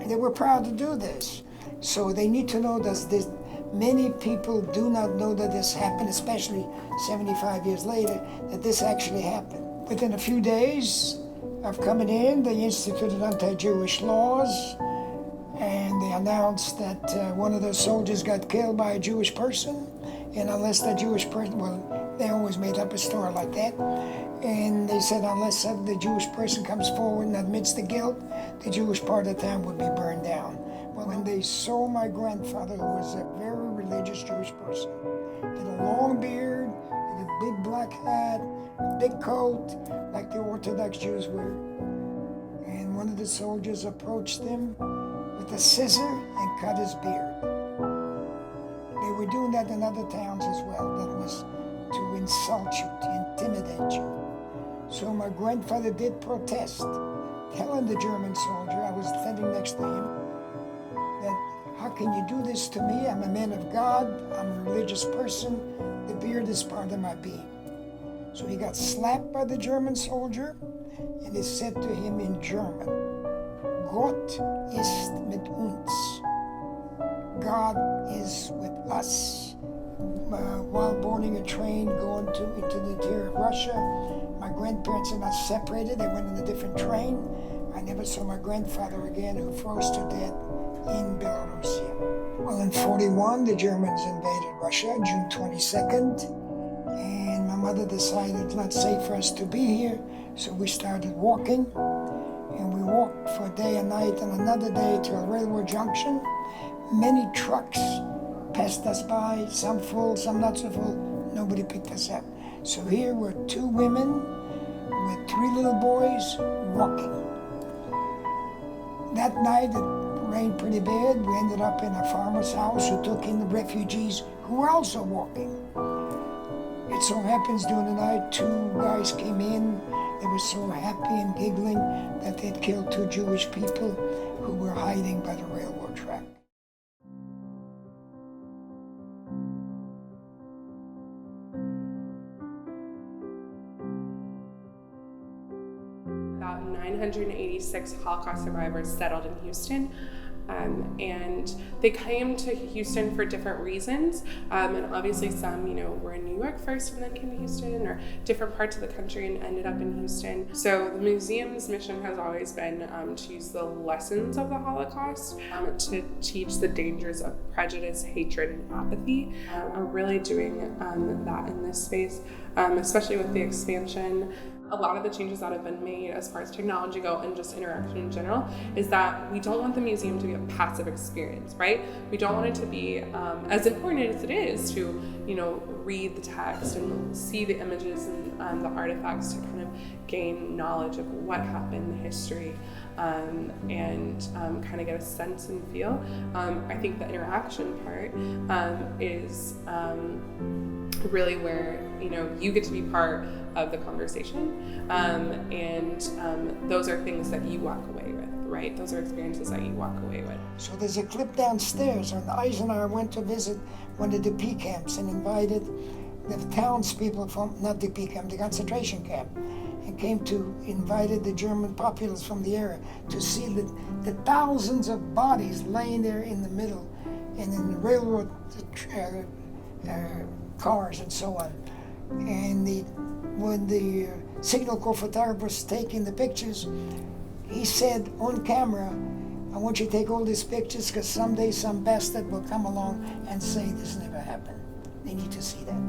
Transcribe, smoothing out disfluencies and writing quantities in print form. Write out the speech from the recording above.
They were proud to do this. So they need to know that this, many people do not know that this happened, especially 75 years later, that this actually happened. Within a few days of coming in, they instituted anti-Jewish laws, and they announced that one of the soldiers got killed by a Jewish person, and unless that Jewish person, well, they always made up a story like that, and they said unless the Jewish person comes forward and admits the guilt, the Jewish part of the town would be burned down. Well, when they saw my grandfather, who was a very religious Jewish person, he had a long beard, he had a big black hat, a big coat, like the Orthodox Jews wear, and one of the soldiers approached him with a scissor and cut his beard. They were doing that in other towns as well. That was to insult you, to intimidate you. So my grandfather did protest, telling the German soldier, I was standing next to him, that how can you do this to me? I'm a man of God, I'm a religious person, the beard is part of my being. So he got slapped by the German soldier, and he said to him in German, Gott ist mit uns. God is with us. While boarding a train going into the interior of Russia, my grandparents are not separated. They went on a different train. I never saw my grandfather again, who froze to death in Belarus. Well, in 41, the Germans invaded Russia, June 22nd, and my mother decided it's not safe for us to be here, so we started walking, and we walked for a day and night, and another day to a railroad junction. Many trucks passed us by, some full, some not so full. Nobody picked us up. So here were two women with three little boys walking. That night it rained pretty bad. We ended up in a farmer's house who took in the refugees who were also walking. It so happens during the night, two guys came in. They were so happy and giggling that they'd killed two Jewish people who were hiding by the railroad track. About 986 Holocaust survivors settled in Houston, and they came to Houston for different reasons, and obviously some, were in New York first and then came to Houston, or different parts of the country and ended up in Houston. So the museum's mission has always been to use the lessons of the Holocaust to teach the dangers of prejudice, hatred, and apathy. We're really doing that in this space, especially with the expansion. A lot of the changes that have been made as far as technology go and just interaction in general is that we don't want the museum to be a passive experience, right? We don't want it to be as important as it is to, read the text and see the images and the artifacts to kind of gain knowledge of what happened, the history, and kind of get a sense and feel. I think the interaction part is really where you get to be part of the conversation, and those are things that you walk away with, right? Those are experiences that you walk away with. So there's a clip downstairs, and Eisenhower went to visit one of the DP camps and invited the townspeople from, not DP camp, the concentration camp, and invited the German populace from the area to see the thousands of bodies laying there in the middle, and in the railroad cars and so on. And when the Signal Corps photographer was taking the pictures, he said on camera, I want you to take all these pictures because someday some bastard will come along and say this never happened. They need to see that.